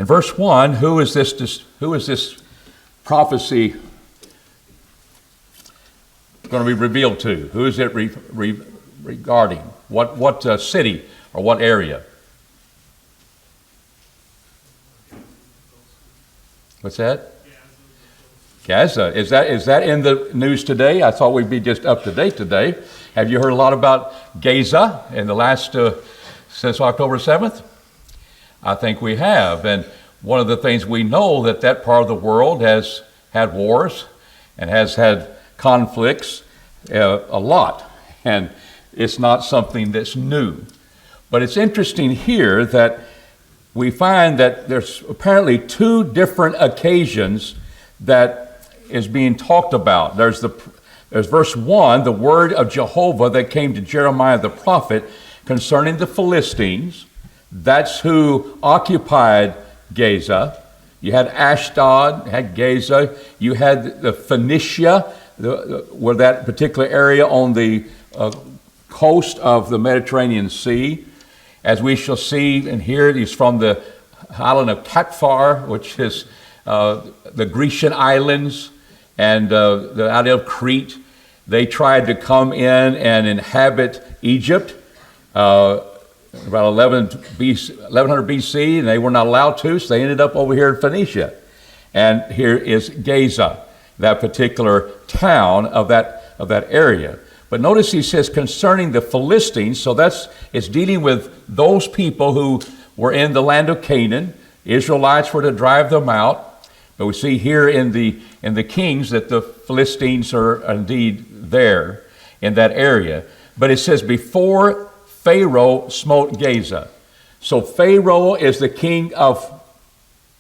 In verse 1, who is this prophecy going to be revealed to? Who is it regarding? What city or what area? What's that? Gaza. Is that in the news today? I thought we'd be just up to date today. Have you heard a lot about Gaza in the last, since October 7th? I think we have. And one of the things we know that part of the world has had wars and has had conflicts a lot. And it's not something that's new. But it's interesting here that we find that there's apparently two different occasions that is being talked about. There's verse 1, the word of Jehovah that came to Jeremiah the prophet concerning the Philistines. That's who occupied Gaza. You had Ashdod, had Gaza. You had the Phoenicia, where that particular area on the coast of the Mediterranean Sea. As we shall see and hear, he's from the island of Katfar, which is the Grecian islands, and the island of Crete. They tried to come in and inhabit Egypt about 1100 BC, and they were not allowed to, so they ended up over here in Phoenicia. And here is Gaza, that particular town of that area. But notice he says concerning the Philistines, so it's dealing with those people who were in the land of Canaan. Israelites were to drive them out. But we see here in the Kings that the Philistines are indeed there in that area. But it says before Pharaoh smote Gaza. So Pharaoh is the king of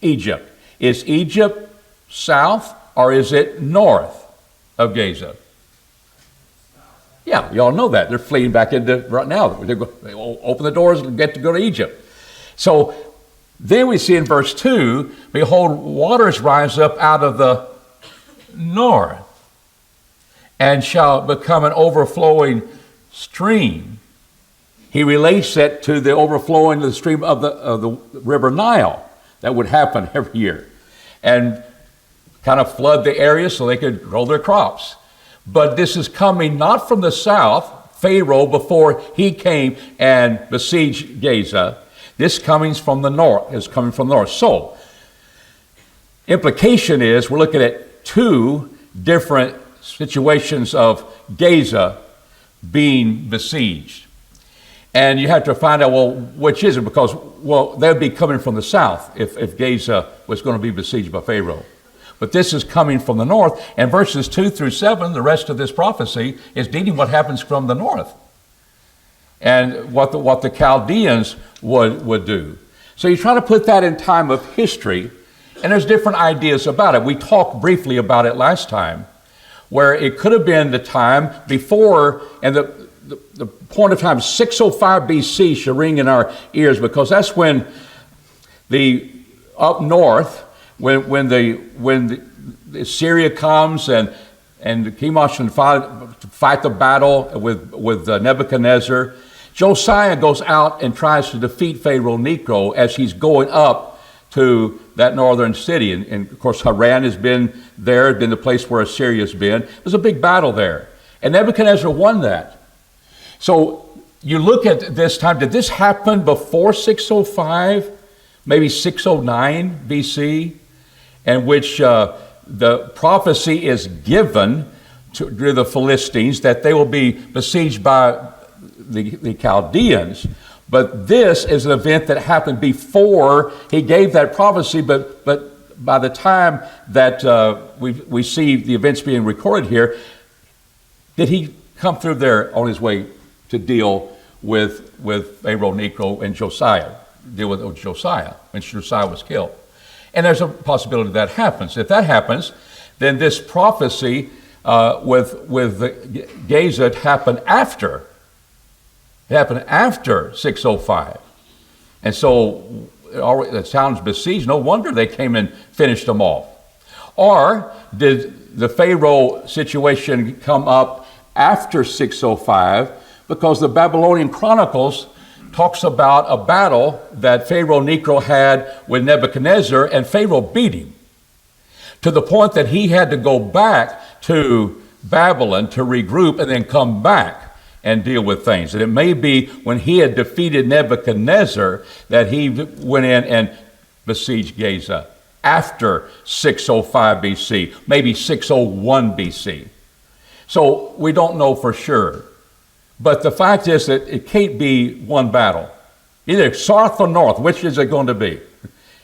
Egypt. Is Egypt south or is it north of Gaza? Yeah, y'all know that. They're fleeing back into right now. They open the doors and get to go to Egypt. So then we see in verse 2, behold, waters rise up out of the north and shall become an overflowing stream. He relates that to the overflowing of the stream of the river Nile that would happen every year and kind of flood the area so they could grow their crops. But this is coming not from the south, Pharaoh, before he came and besieged Gaza. This coming from the north, is coming from the north. So, implication is we're looking at two different situations of Gaza being besieged. And you have to find out, well, which is it? Because, well, they'd be coming from the south if Gaza was going to be besieged by Pharaoh. But this is coming from the north. And verses 2 through 7, the rest of this prophecy is dealing what happens from the north and what the Chaldeans would do. So you try to put that in time of history, and there's different ideas about it. We talked briefly about it last time, where it could have been the time before, and the point of time, 605 BC should ring in our ears, because that's when up north, when Syria comes and Chemosh and fight the battle with Nebuchadnezzar, Josiah goes out and tries to defeat Pharaoh Necho as he's going up to that northern city. And of course, Haran has been there, been the place where Assyria's been. It was a big battle there. And Nebuchadnezzar won that. So you look at this time, did this happen before 605, maybe 609 BC, in which the prophecy is given to the Philistines that they will be besieged by the Chaldeans? But this is an event that happened before he gave that prophecy, but by the time that we see the events being recorded here, did he come through there on his way to deal with Pharaoh Necho and Josiah, deal with Josiah when Josiah was killed? And there's a possibility that happens. If that happens, then this prophecy with Gaza happened after. It happened after 605. And so the town's besieged. No wonder they came and finished them off. Or did the Pharaoh situation come up after 605? Because the Babylonian Chronicles talks about a battle that Pharaoh Necho had with Nebuchadnezzar, and Pharaoh beat him to the point that he had to go back to Babylon to regroup and then come back and deal with things. And it may be when he had defeated Nebuchadnezzar that he went in and besieged Gaza after 605 BC, maybe 601 BC. So we don't know for sure. But the fact is that it can't be one battle. Either south or north, which is it going to be?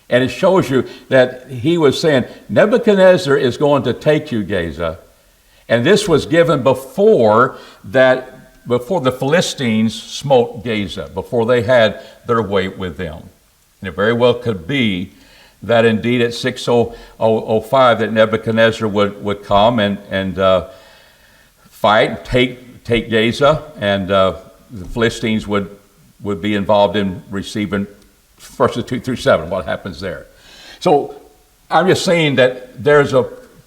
And it shows you that he was saying, Nebuchadnezzar is going to take you, Gaza. And this was given before the Philistines smote Gaza, before they had their way with them. And it very well could be that indeed at 605 that Nebuchadnezzar would come and fight, take Gaza, and the Philistines would be involved in receiving verses 2 through 7, what happens there. So I'm just saying that there's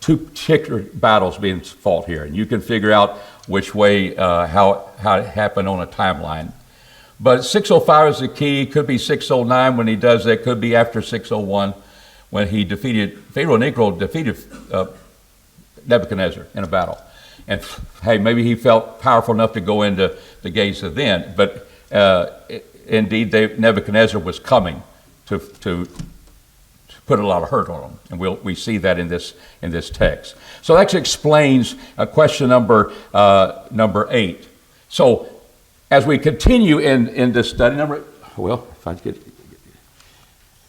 two particular battles being fought here, and you can figure out which way, how it happened on a timeline. But 605 is the key. Could be 609 when he does that. Could be after 601 when Pharaoh Necho defeated Nebuchadnezzar in a battle. And hey, maybe he felt powerful enough to go into the Gaza then. But indeed, Nebuchadnezzar was coming to put a lot of hurt on him, and we see that in this text. So that explains question number 8. So as we continue in this study,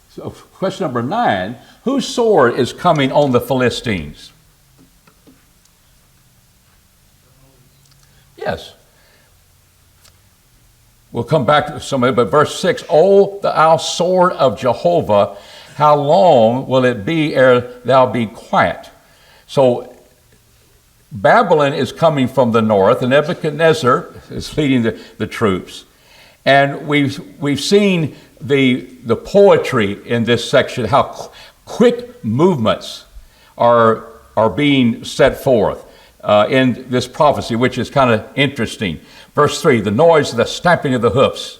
so question number 9: whose sword is coming on the Philistines? Yes. We'll come back to some of it, but verse 6, O thou sword of Jehovah, how long will it be ere thou be quiet? So Babylon is coming from the north, and Nebuchadnezzar is leading the troops. And we've seen the poetry in this section, how quick movements are being set forth in this prophecy, which is kind of interesting. Verse 3, the noise of the stamping of the hoofs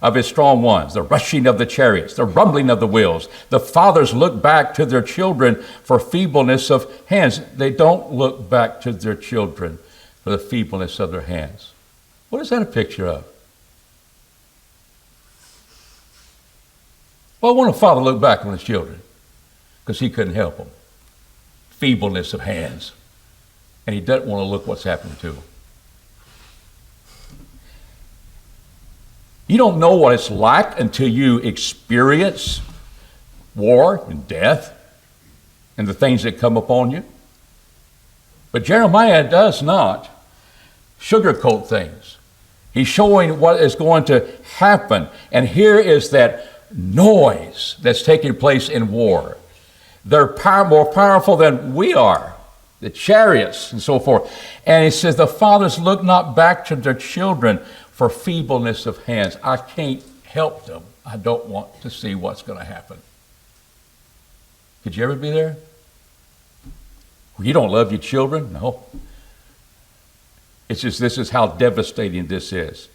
of his strong ones, the rushing of the chariots, the rumbling of the wheels. The fathers look back to their children for feebleness of hands. They don't look back to their children for the feebleness of their hands. What is that a picture of? Well, I want a father to look back on his children because he couldn't help them. Feebleness of hands. And he doesn't want to look what's happening to them. You don't know what it's like until you experience war and death and the things that come upon you. But Jeremiah does not sugarcoat things. He's showing what is going to happen. And here is that noise that's taking place in war. They're more powerful than we are. The chariots and so forth. And he says, the fathers look not back to their children for feebleness of hands. I can't help them. I don't want to see what's going to happen. Could you ever be there? You don't love your children? No. It's just this is how devastating this is.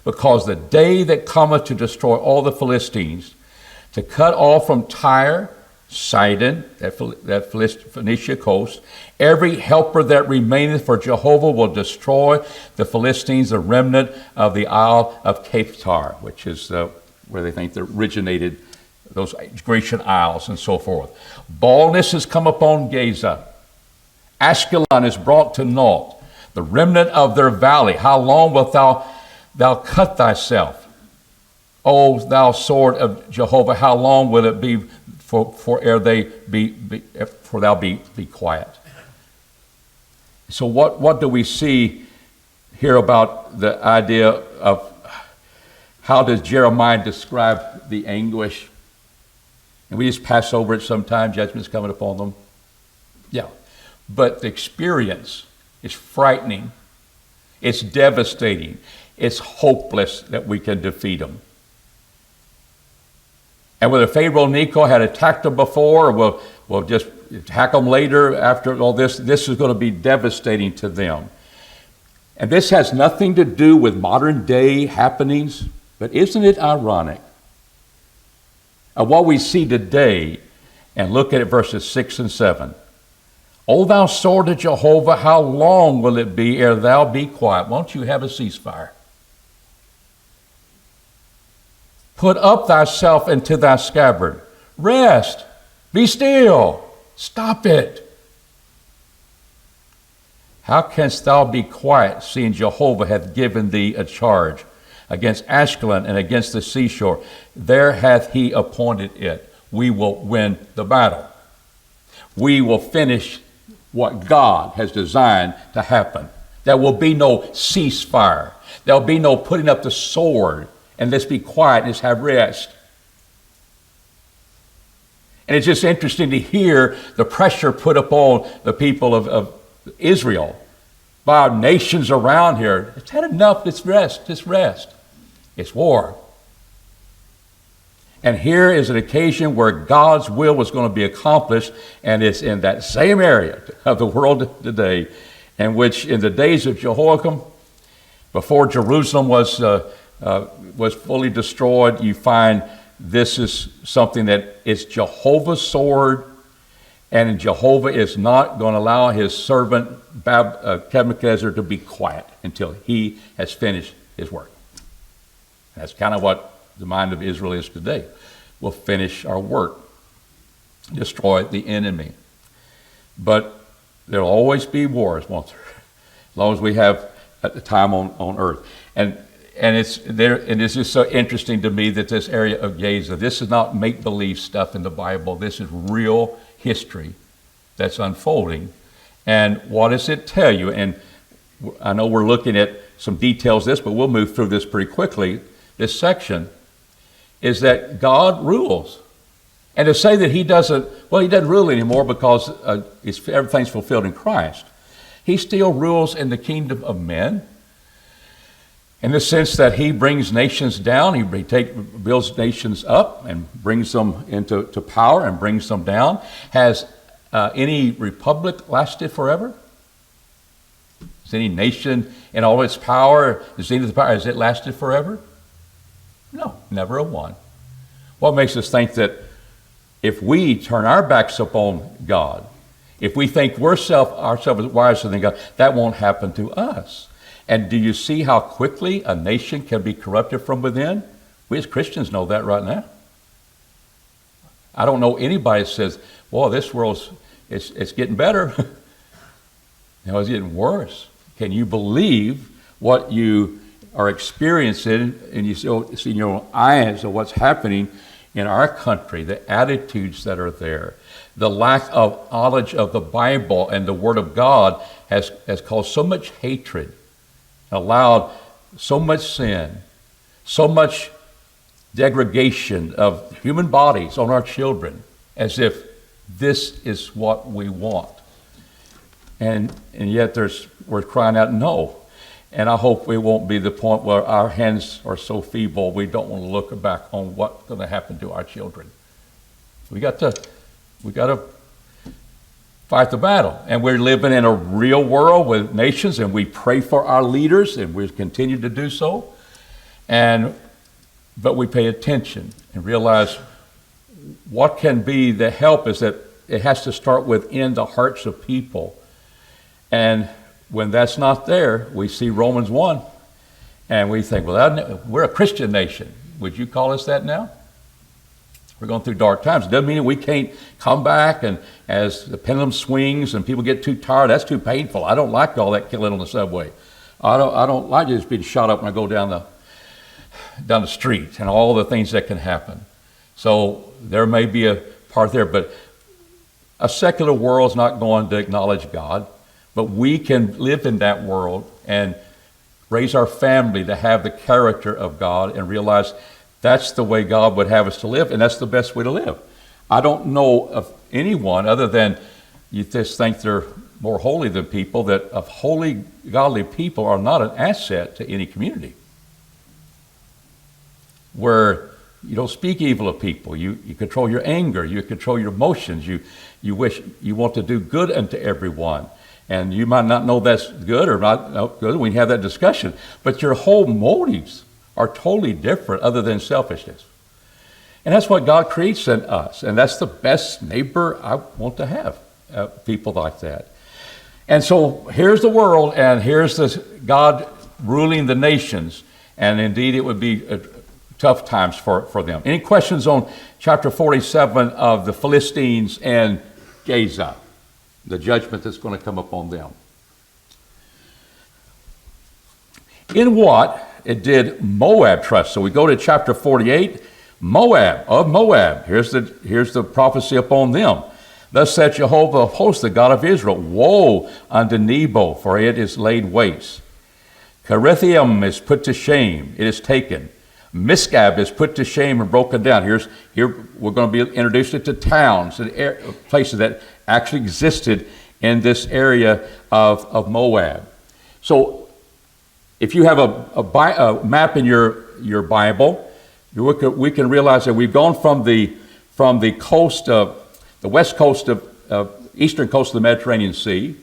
Because the day that cometh to destroy all the Philistines, to cut off from Tyre, Sidon, that Phoenicia coast, every helper that remaineth, for Jehovah will destroy the Philistines, the remnant of the Isle of Caphtar, which is where they think they originated, those Grecian isles and so forth. Baldness has come upon Gaza. Ashkelon is brought to naught. The remnant of their valley, how long wilt thou cut thyself? O thou sword of Jehovah, how long will it be for thou be quiet? So what do we see here about the idea of how does Jeremiah describe the anguish? And we just pass over it sometimes, judgment's coming upon them. Yeah, but the experience is frightening. It's devastating. It's hopeless that we can defeat them. And whether Pharaoh Necho had attacked them before, or we'll just attack them later after all this is going to be devastating to them. And this has nothing to do with modern day happenings. But isn't it ironic of what we see today, and look at it verses 6 and 7. O thou sword of Jehovah, how long will it be ere thou be quiet? Won't you have a ceasefire? Put up thyself into thy scabbard. Rest. Be still. Stop it. How canst thou be quiet, seeing Jehovah hath given thee a charge against Ashkelon and against the seashore? There hath he appointed it. We will win the battle. We will finish what God has designed to happen. There will be no ceasefire. There will be no putting up the sword and let's be quiet and just have rest. And it's just interesting to hear the pressure put upon the people of Israel by nations around here. It's had enough. Let's rest. Just rest. It's war. And here is an occasion where God's will was going to be accomplished, and it's in that same area of the world today, in which in the days of Jehoiakim, before Jerusalem was fully destroyed, you find this is something that is Jehovah's sword, and Jehovah is not going to allow his servant Nebuchadnezzar to be quiet until he has finished his work. That's kind of what the mind of Israel is today. We'll finish our work, destroy the enemy. But there'll always be wars, won't there? As long as we have time on earth. And it's there, and it's just so interesting to me that this area of Gaza, this is not make-believe stuff in the Bible. This is real history that's unfolding. And what does it tell you? And I know we're looking at some details of this, but we'll move through this pretty quickly. This section is that God rules. And to say that he doesn't rule anymore because everything's fulfilled in Christ. He still rules in the kingdom of men, in the sense that he brings nations down, he builds nations up and brings them into power and brings them down. Has any republic lasted forever? Has any nation in all its power, has it lasted forever? No, never a one. What makes us think that if we turn our backs upon God, if we think we're ourselves wiser than God, that won't happen to us? And do you see how quickly a nation can be corrupted from within? We as Christians know that right now. I don't know anybody that says, well, this world's it's getting better. No, it's getting worse. Can you believe what you are experiencing, and you see in your own eyes of what's happening in our country, the attitudes that are there, the lack of knowledge of the Bible and the Word of God has caused so much hatred, allowed so much sin, so much degradation of human bodies on our children, as if this is what we want. And yet we're crying out, no. And I hope we won't be the point where our hands are so feeble we don't want to look back on what's going to happen to our children. We got to fight the battle. And we're living in a real world with nations, and we pray for our leaders, and we continue to do so. But we pay attention and realize what can be the help is that it has to start within the hearts of people. And when that's not there, we see Romans 1, and we think, well, we're a Christian nation. Would you call us that now? We're going through dark times. It doesn't mean that we can't come back, and as the pendulum swings and people get too tired, that's too painful. I don't like all that killing on the subway. I don't like just being shot up when I go down the street and all the things that can happen. So there may be a part there, but a secular world is not going to acknowledge God. But we can live in that world and raise our family to have the character of God and realize that's the way God would have us to live, and that's the best way to live. I don't know of anyone other than you just think they're more holy than people, that of holy, godly people are not an asset to any community. Where you don't speak evil of people, you control your anger, you control your emotions, you want to do good unto everyone. And you might not know that's good or not good. We can have that discussion. But your whole motives are totally different other than selfishness. And that's what God creates in us. And that's the best neighbor I want to have, people like that. And so here's the world, and here's God ruling the nations. And indeed, it would be tough times for them. Any questions on chapter 47 of the Philistines and Gaza, the judgment that's going to come upon them? In what it did Moab trust? So we go to chapter 48, Moab. Here's the prophecy upon them. Thus said Jehovah of hosts, the God of Israel, woe unto Nebo, for it is laid waste. Carithium is put to shame, it is taken. Misgab is put to shame and broken down. Here we're going to be introduced to towns and places that actually existed in this area of Moab. So if you have a map in your Bible, we can realize that we've gone from the coast of the west coast of eastern coast of the Mediterranean Sea.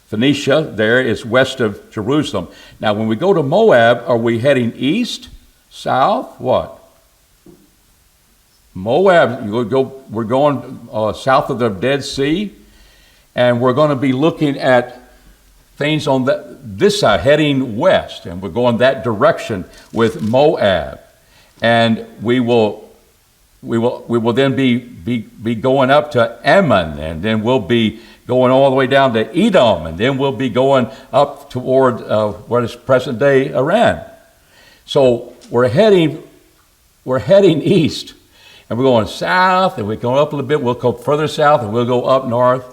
Phoenicia there is west of Jerusalem. Now, when we go to Moab, are we heading east, south, what? Moab, we're going south of the Dead Sea, and we're going to be looking at things on this side, heading west, and we're going that direction with Moab. And we will then be going up to Ammon, and then we'll be going all the way down to Edom, and then we'll be going up toward what is present-day Iran. So we're heading east, and we're going south, and we're going up a little bit. We'll go further south, and we'll go up north.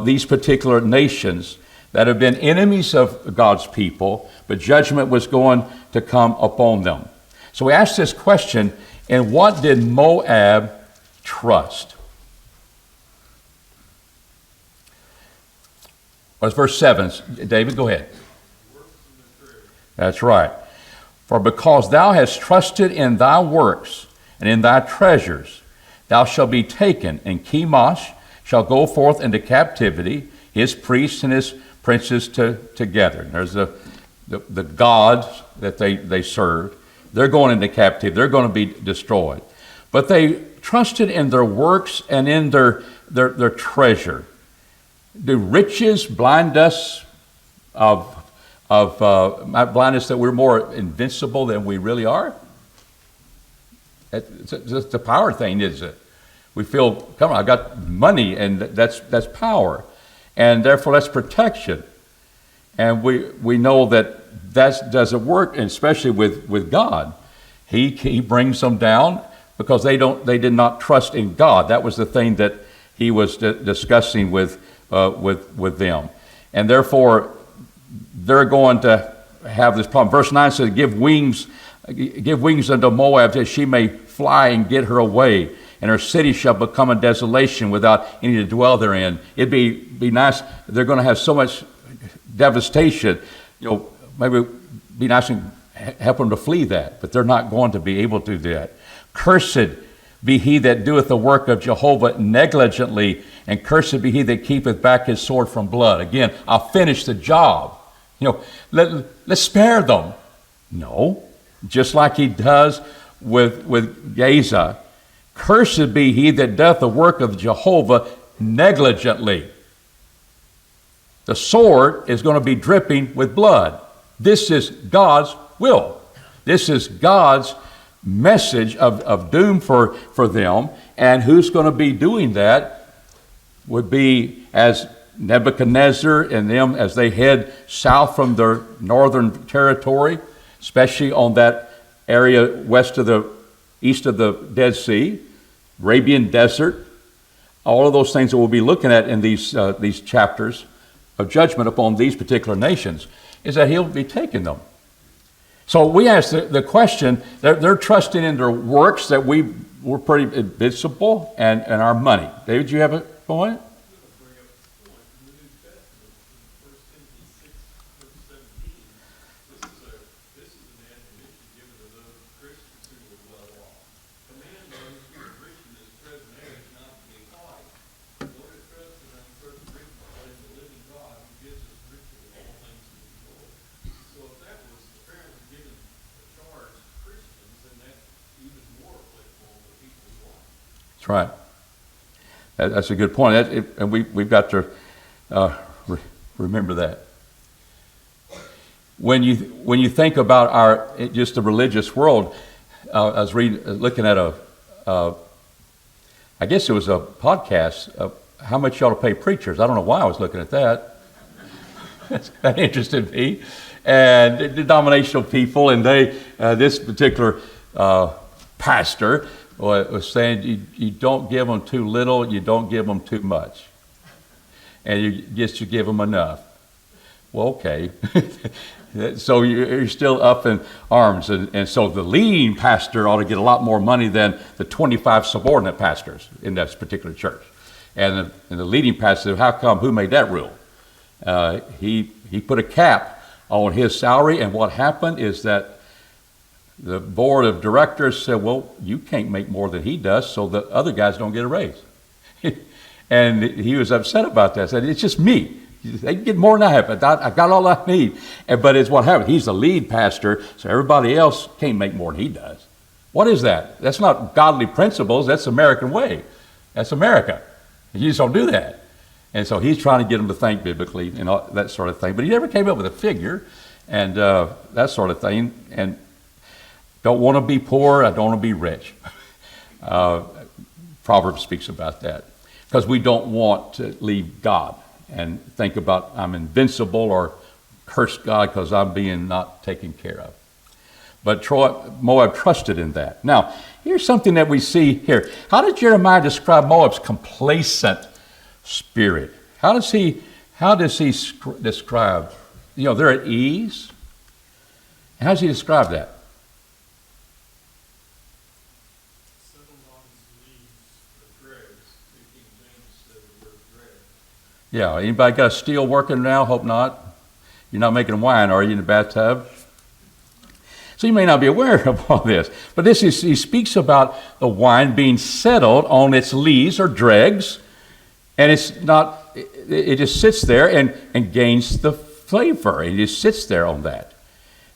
These particular nations that have been enemies of God's people, but judgment was going to come upon them. So we ask this question, in what did Moab trust? What's verse 7? David, go ahead. That's right. For because thou hast trusted in thy works and in thy treasures, thou shalt be taken, and Chemosh shall go forth into captivity, his priests and his princes together. And there's the gods that they served. They're going into captivity. They're going to be destroyed. But they trusted in their works and in their treasure. Do riches blind us blind us that we're more invincible than we really are? It's a power thing, isn't it? We feel, come on, I got money, and that's power. And therefore that's protection. And we know that doesn't work, and especially with God. He brings them down because they did not trust in God. That was the thing that he was discussing with them. And therefore they're going to have this problem. Verse 9 says, give wings unto Moab that she may fly and get her away, and her city shall become a desolation without any to dwell therein. It'd be nice. They're going to have so much devastation. Maybe it'd be nice and help them to flee that, but they're not going to be able to do that. Cursed be he that doeth the work of Jehovah negligently, and cursed be he that keepeth back his sword from blood. Again, I'll finish the job. Let's spare them. No, just like he does with Gaza. Cursed be he that doth the work of Jehovah negligently. The sword is going to be dripping with blood. This is God's will. This is God's message of doom for them. And who's going to be doing that would be as Nebuchadnezzar and them as they head south from their northern territory, especially on that area east of the Dead Sea, Arabian Desert, all of those things that we'll be looking at in these chapters of judgment upon these particular nations, is that he'll be taking them. So we ask the question, they're trusting in their works that we're pretty invincible and our money. David, you have a point? That's right. That's a good point. And we've got to remember that. When you think about just the religious world, I was looking at I guess it was a podcast of how much you ought to pay preachers. I don't know why I was looking at that. That interested me. And denominational people, and this particular pastor was saying, you don't give them too little, you don't give them too much, and you give them enough. Well, okay. So you're still up in arms, and so the leading pastor ought to get a lot more money than the 25 subordinate pastors in that particular church. And the leading pastor said, how come? Who made that rule? He put a cap on his salary, and what happened is that the board of directors said, well, you can't make more than he does, so the other guys don't get a raise. And he was upset about that. He said, it's just me. They can get more than I have, but I got all I need. But it's what happened. He's the lead pastor, so everybody else can't make more than he does. What is that? That's not godly principles. That's the American way. That's America. You just don't do that. And so he's trying to get them to think biblically and all that sort of thing. But he never came up with a figure and that sort of thing. And don't want to be poor. I don't want to be rich. Proverbs speaks about that. Because we don't want to leave God and think about I'm invincible or curse God because I'm being not taken care of. But Moab trusted in that. Now, here's something that we see here. How did Jeremiah describe Moab's complacent spirit? How does he describe, they're at ease? How does he describe that? Yeah, anybody got a steel working now? Hope not. You're not making wine, are you, in the bathtub? So you may not be aware of all this. But he speaks about the wine being settled on its lees or dregs, and it just sits there and gains the flavor. It just sits there on that.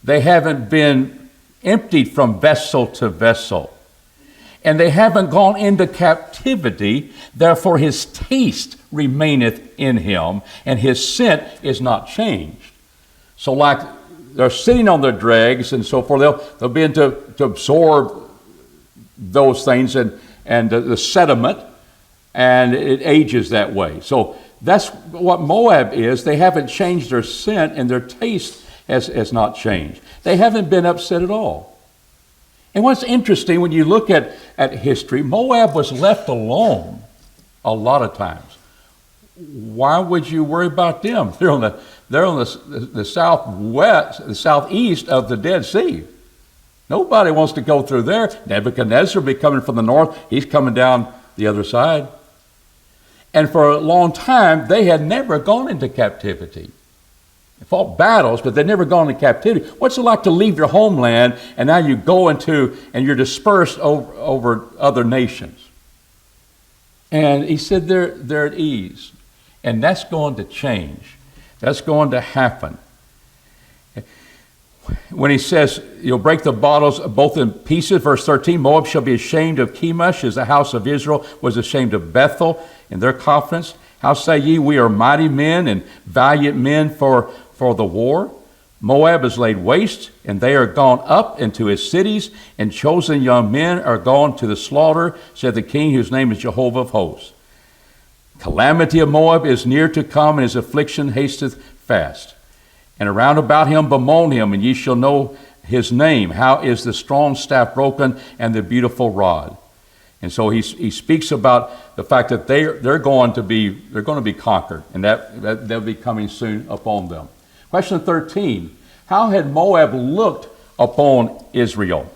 They haven't been emptied from vessel to vessel. And they haven't gone into captivity, therefore his taste remaineth in him, and his scent is not changed. So like they're sitting on their dregs and so forth, they'll begin to absorb those things and the sediment, and it ages that way. So that's what Moab is. They haven't changed their scent, and their taste has not changed. They haven't been upset at all. And what's interesting, when you look at history, Moab was left alone a lot of times. Why would you worry about them? They're on the southwest, the southeast of the Dead Sea. Nobody wants to go through there. Nebuchadnezzar will be coming from the north. He's coming down the other side. And for a long time, they had never gone into captivity. They fought battles, but they'd never gone into captivity. What's it like to leave your homeland and now you go into and you're dispersed over other nations? And he said they're at ease. And that's going to change. That's going to happen. When he says, you'll break the bottles both in pieces, verse 13, Moab shall be ashamed of Chemosh as the house of Israel was ashamed of Bethel in their confidence. How say ye, we are mighty men and valiant men for the war? Moab is laid waste, and they are gone up into his cities, and chosen young men are gone to the slaughter, said the king, whose name is Jehovah of hosts. Calamity of Moab is near to come, and his affliction hasteth fast. And around about him bemoan him, and ye shall know his name. How is the strong staff broken, and the beautiful rod? And so he speaks about the fact that they're going to be conquered, and that they'll be coming soon upon them. Question 13, how had Moab looked upon Israel?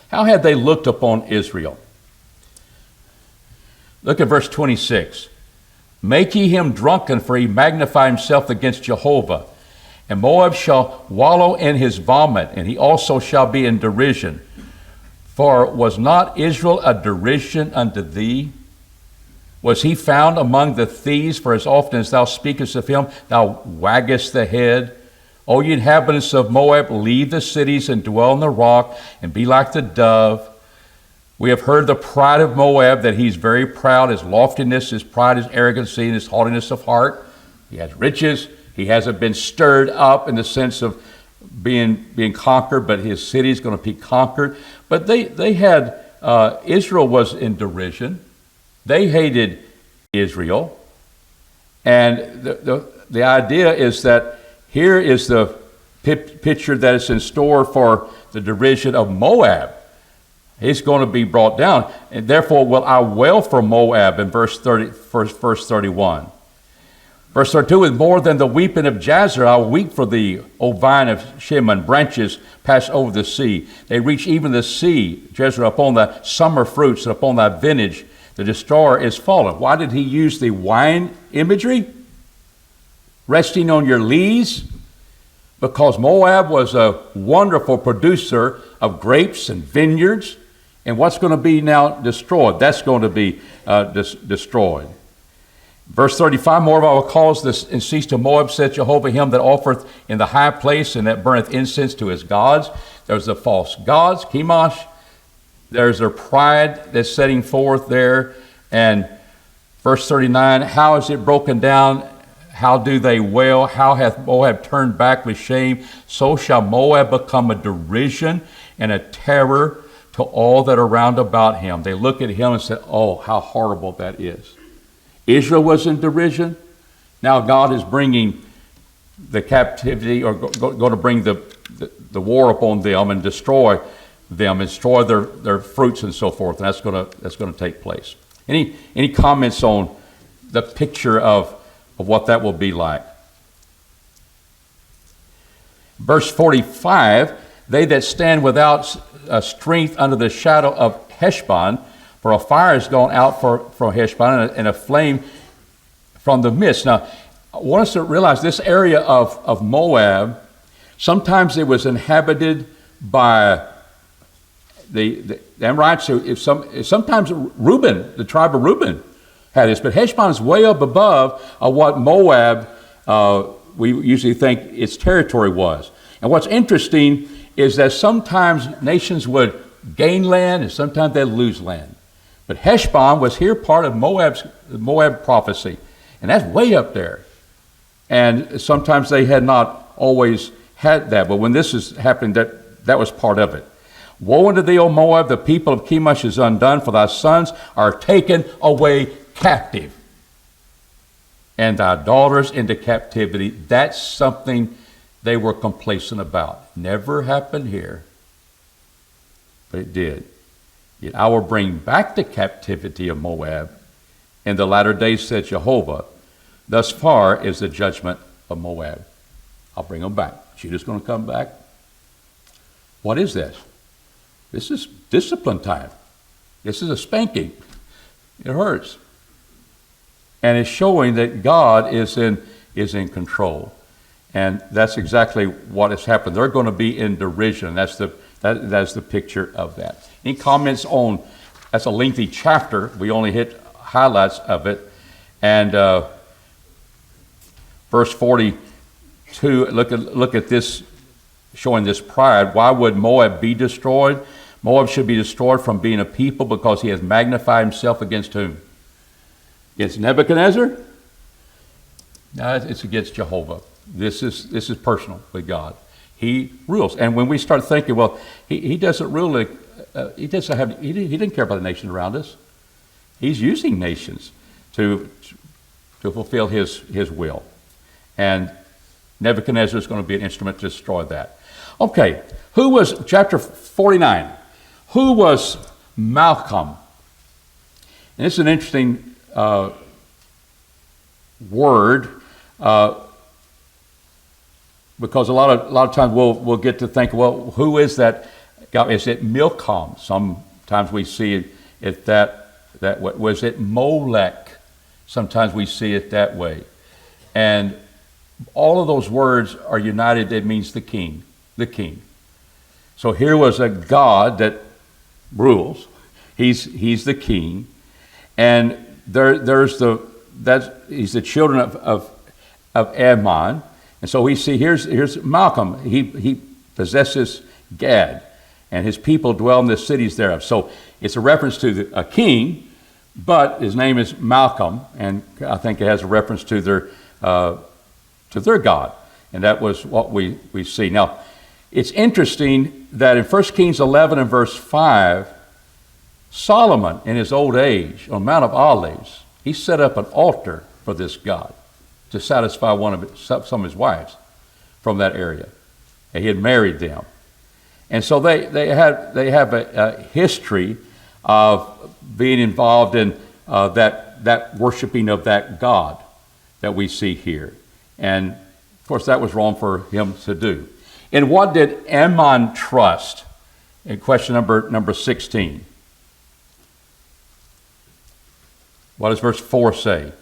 How had they looked upon Israel? Look at verse 26. Make ye him drunken, for he magnify himself against Jehovah. And Moab shall wallow in his vomit, and he also shall be in derision. For was not Israel a derision unto thee? Was he found among the thieves? For as often as thou speakest of him, thou waggest the head. O ye inhabitants of Moab, leave the cities and dwell in the rock and be like the dove. We have heard the pride of Moab, that he's very proud, his loftiness, his pride, his arrogancy, and his haughtiness of heart. He has riches. He hasn't been stirred up in the sense of being conquered, but his city is going to be conquered. But they had, Israel was in derision. They hated Israel. And the idea is that here is the picture that is in store for the derision of Moab. He's going to be brought down. And therefore will I wail for Moab in verse 31. Verse 32, with more than the weeping of Jazer, I'll weep for thee, O vine of Shimon. Branches pass over the sea. They reach even the sea, Jazer, upon thy summer fruits and upon thy vintage. The destroyer is fallen. Why did he use the wine imagery? Resting on your lees? Because Moab was a wonderful producer of grapes and vineyards. And what's going to be now destroyed? That's going to be destroyed. Verse 35, moreover, I will cause this and cease to Moab, said Jehovah, him that offereth in the high place and that burneth incense to his gods. There's the false gods, Chemosh. There's their pride that's setting forth there. And verse 39, how is it broken down? How do they wail? How hath Moab turned back with shame? So shall Moab become a derision and a terror to all that are round about him. They look at him and say, oh, how horrible that is. Israel was in derision. Now God is bringing the captivity, or going to bring the war upon them and destroy them, and destroy their fruits and so forth. And that's going to take place. Any comments on the picture of what that will be like? Verse 45, they that stand without strength under the shadow of Heshbon, for a fire has gone out from Heshbon and a flame from the midst. Now, I want us to realize this area of Moab, sometimes it was inhabited by the Amorites. Sometimes Reuben, the tribe of Reuben, had this. But Heshbon is way up above what Moab, we usually think its territory was. And what's interesting is that sometimes nations would gain land and sometimes they'd lose land. But Heshbon was here part of Moab prophecy. And that's way up there. And sometimes they had not always had that. But when this is happening, that was part of it. Woe unto thee, O Moab, the people of Chemosh is undone, for thy sons are taken away captive, and thy daughters into captivity. That's something they were complacent about. Never happened here, but it did. Yet I will bring back the captivity of Moab in the latter days, said Jehovah. Thus far is the judgment of Moab. I'll bring them back. Judah's going to come back. What is this? This is discipline time. This is a spanking. It hurts. And it's showing that God is in control. And that's exactly what has happened. They're going to be in derision. That's the picture of that. Any comments on, that's a lengthy chapter. We only hit highlights of it. And verse 42, look at this, showing this pride. Why would Moab be destroyed? Moab should be destroyed from being a people because he has magnified himself against whom? Against Nebuchadnezzar? No, it's against Jehovah. This is personal with God. He rules. And when we start thinking, well, he doesn't rule, he didn't care about the nations around us. He's using nations to fulfill his will. And Nebuchadnezzar is going to be an instrument to destroy that. Okay, who was, chapter 49, who was Malcolm? And this is an interesting word, because a lot of times we'll get to think, well, who is that guy? Is it Milcom? Sometimes we see it that way. Was it Molech? Sometimes we see it that way. And all of those words are united. It means the king, the king. So here was a God that rules. He's the king, and he's the children of Ammon, And so we see here's Malcolm. He possesses Gad, and his people dwell in the cities thereof. So it's a reference to a king, but his name is Malcolm, and I think it has a reference to their God. And that was what we see. Now, it's interesting that in 1 Kings 11 and verse 5, Solomon, in his old age, on Mount of Olives, he set up an altar for this God to satisfy some of his wives from that area. And he had married them. And so they have a history of being involved in that worshiping of that God that we see here. And, of course, that was wrong for him to do. And what did Ammon trust? In question number 16. What does verse 4 say?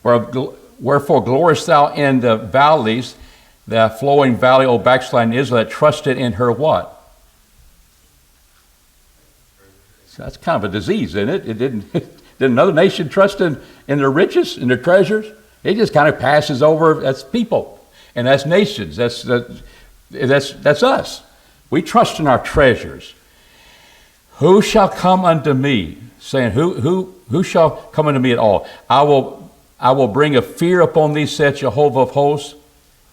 Wherefore gloriest thou in the valleys, the flowing valley, O backsliding Israel, that trusted in her what? So that's kind of a disease, isn't it? It didn't. Did another nation trust in their riches, in their treasures? It just kind of passes over. That's people, and that's nations. That's us. We trust in our treasures. Who shall come unto me? Saying, who shall come unto me at all? I will bring a fear upon thee, saith Jehovah of hosts,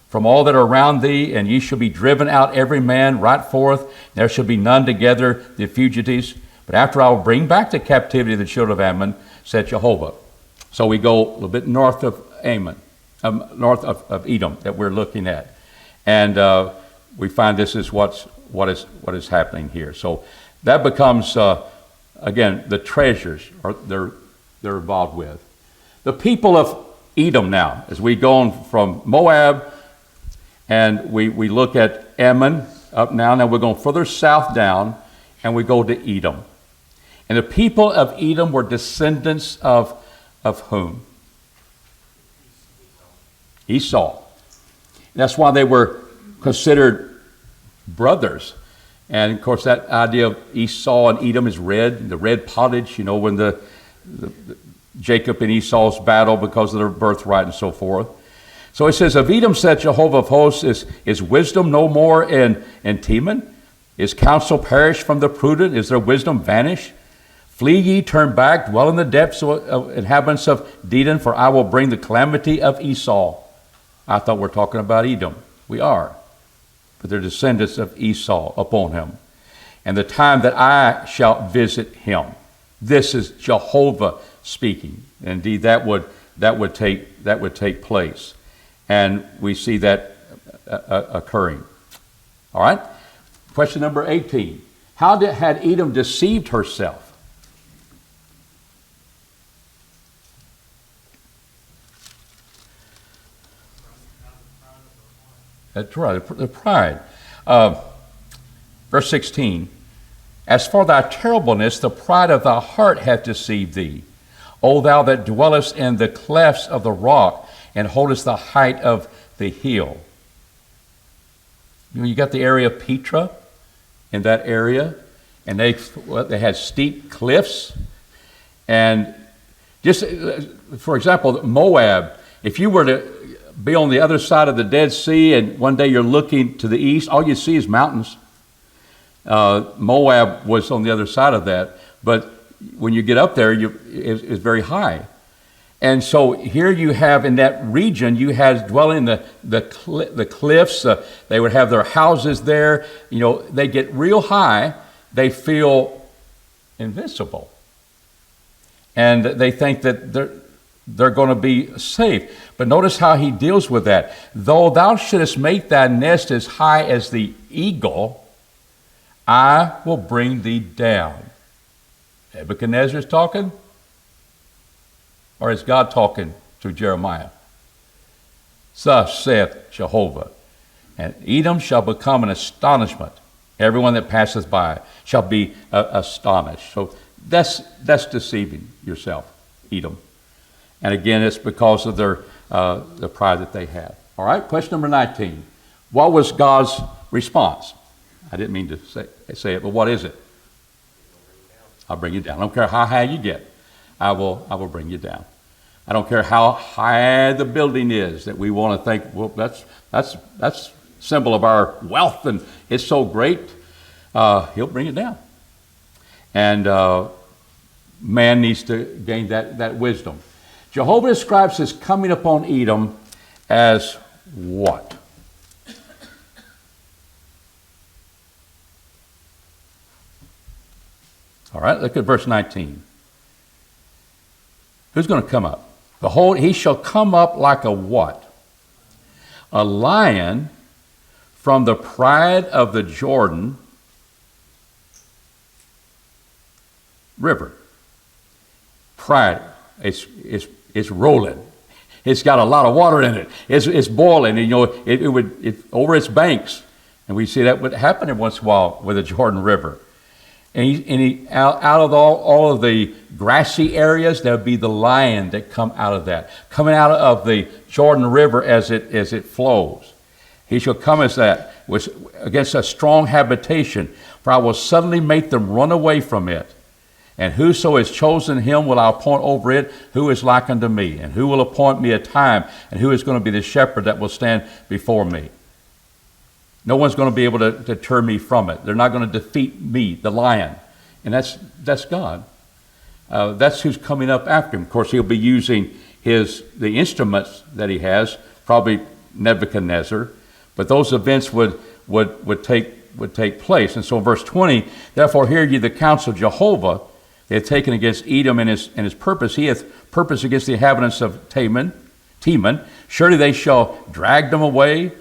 from all that are around thee, and ye shall be driven out every man right forth. There shall be none together, the fugitives. But after I will bring back the captivity of the children of Ammon, said Jehovah. So we go a little bit north of Ammon, north of Edom that we're looking at. And we find this is what is happening here. So that becomes, again, the treasures they're involved with. The people of Edom now, as we go on from Moab, and we look at Ammon up now. Now we're going further south down, and we go to Edom. And the people of Edom were descendants of whom? Esau. And that's why they were considered brothers. And of course, that idea of Esau and Edom is red, the red pottage, when the Jacob and Esau's battle because of their birthright and so forth. So it says, of Edom said Jehovah of hosts, is wisdom no more in Teman? Is counsel perished from the prudent? Is their wisdom vanished? Flee ye, turn back, dwell in the depths of inhabitants of Dedan, for I will bring the calamity of Esau. I thought we're talking about Edom. We are. But they're descendants of Esau upon him. And the time that I shall visit him. This is Jehovah speaking. Indeed, that would take place. And we see that occurring. All right? Question number 18. How had Edom deceived herself? That's right, the pride. Verse 16. As for thy terribleness, the pride of thy heart hath deceived thee. O thou that dwellest in the clefts of the rock, and holdest the height of the hill. You got the area of Petra in that area, and they had steep cliffs. And just, for example, Moab, if you were to be on the other side of the Dead Sea, and one day you're looking to the east, all you see is mountains. Moab was on the other side of that, but when you get up there, it's very high. And so here you have in that region, you had dwelling the cliffs. They would have their houses there. They get real high. They feel invincible, and they think that they're going to be safe. But notice how he deals with that. Though thou shouldest make thy nest as high as the eagle, I will bring thee down. Nebuchadnezzar's talking? Or is God talking to Jeremiah? Thus saith Jehovah, and Edom shall become an astonishment. Everyone that passeth by shall be astonished. So that's deceiving yourself, Edom. And again, it's because of the pride that they have. All right, question number 19. What was God's response? I didn't mean to say it, but what is it? I'll bring you down. I don't care how high you get. I will bring you down. I don't care how high the building is that we want to think, well, that's symbol of our wealth and it's so great. He'll bring it down. And man needs to gain that wisdom. Jehovah describes his coming upon Edom as what? All right, look at verse 19. Who's going to come up? Behold, he shall come up like a what? A lion from the pride of the Jordan River. Pride, it's rolling. It's got a lot of water in it. It's boiling, and it would over its banks, and we see that would happen every once in a while with the Jordan River. And he out of all of the grassy areas, there would be the lion that come out of that, coming out of the Jordan River as it flows. He shall come as that, against a strong habitation, for I will suddenly make them run away from it. And whoso is chosen, him will I appoint over it, who is like unto me. And who will appoint me a time, and who is going to be the shepherd that will stand before me. No one's going to be able to turn me from it. They're not going to defeat me, the lion. And that's God. That's who's coming up after him. Of course, he'll be using the instruments that he has, probably Nebuchadnezzar. But those events would take place. And so in verse 20, therefore hear ye the counsel of Jehovah. They have taken against Edom and his purpose. He hath purpose against the inhabitants of Teman. Surely they shall drag them away,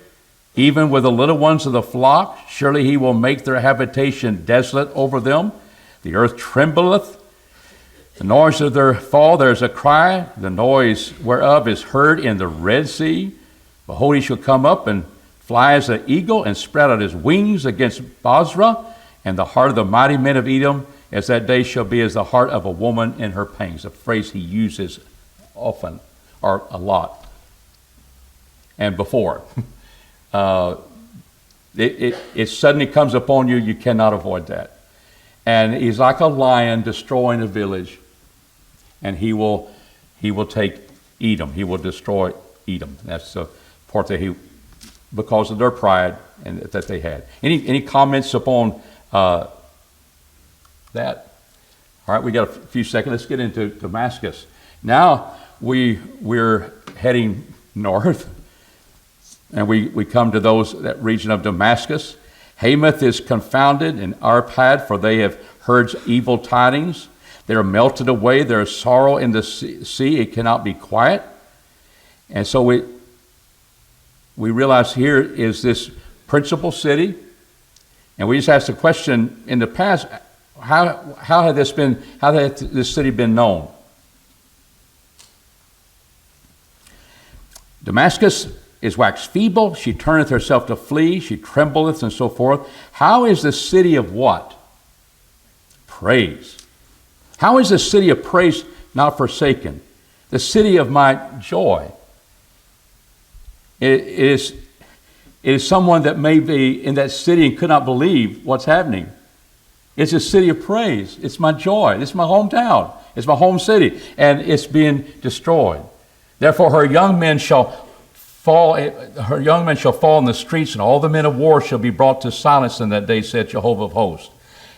even with the little ones of the flock. Surely he will make their habitation desolate over them. The earth trembleth. The noise of their fall, there is a cry, the noise whereof is heard in the Red Sea. Behold, he shall come up and fly as an eagle, and spread out his wings against Basra. And the heart of the mighty men of Edom, as that day shall be as the heart of a woman in her pangs. A phrase he uses often, or a lot, and before. It suddenly comes upon you. You cannot avoid that. And he's like a lion destroying a village. And he will take Edom. He will destroy Edom. That's the part that because of their pride and that they had. Any comments upon that? All right, we got a few seconds. Let's get into Damascus. Now we're heading north. And we come to that region of Damascus. Hamath is confounded, and Arpad, for they have heard evil tidings. They are melted away. There is sorrow in the sea. It cannot be quiet. And so we realize here is this principal city. And we just asked the question in the past, how had this city been known? Damascus is waxed feeble, she turneth herself to flee, she trembleth, and so forth. How is the city of what? Praise. How is the city of praise not forsaken? The city of my joy. It is someone that may be in that city and could not believe what's happening. It's a city of praise. It's my joy. It's my hometown. It's my home city. And it's being destroyed. Therefore her young men shall fall in the streets, and all the men of war shall be brought to silence in that day, said Jehovah of hosts.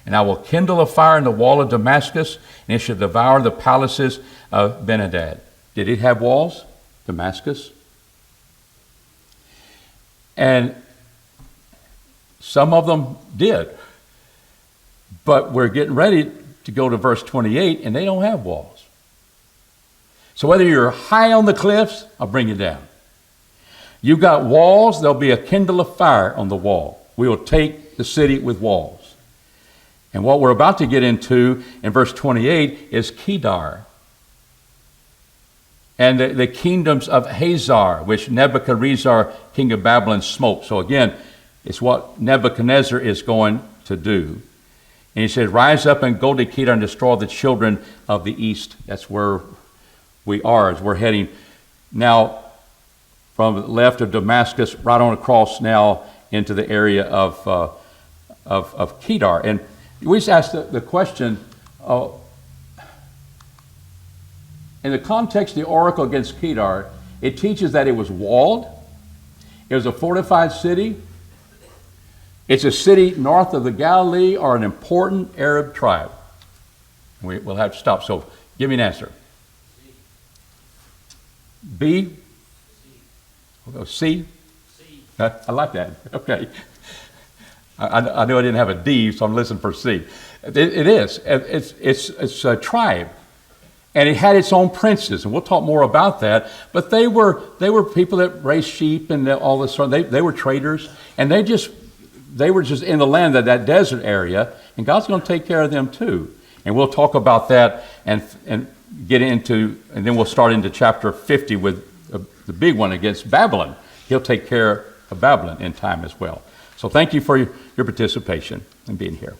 And I will kindle a fire in the wall of Damascus, and it shall devour the palaces of Ben-Hadad. Did it have walls? Damascus? And some of them did. But we're getting ready to go to verse 28, and they don't have walls. So whether you're high on the cliffs, I'll bring you down. You've got walls, there'll be a kindle of fire on the wall. We will take the city with walls. And what we're about to get into in verse 28 is Kedar. And the kingdoms of Hazar, which Nebuchadnezzar, king of Babylon, smote. So again, it's what Nebuchadnezzar is going to do. And he says, rise up and go to Kedar and destroy the children of the east. That's where we are as we're heading now from the left of Damascus, right on across now into the area of Kedar. And we just asked the question, in the context of the oracle against Kedar, it teaches that it was walled. It was a fortified city. It's a city north of the Galilee or an important Arab tribe. We'll have to stop. So give me an answer. B? We'll go C? I like that. Okay. I knew I didn't have a D, so I'm listening for C. It is. It's a tribe. And it had its own princes, and we'll talk more about that. But they were people that raised sheep and all this sort. They were traders, and they were just in the land of that desert area, and God's going to take care of them too. And we'll talk about that and get into, and then we'll start into chapter 50 with the big one against Babylon. He'll take care of Babylon in time as well. So thank you for your participation and being here.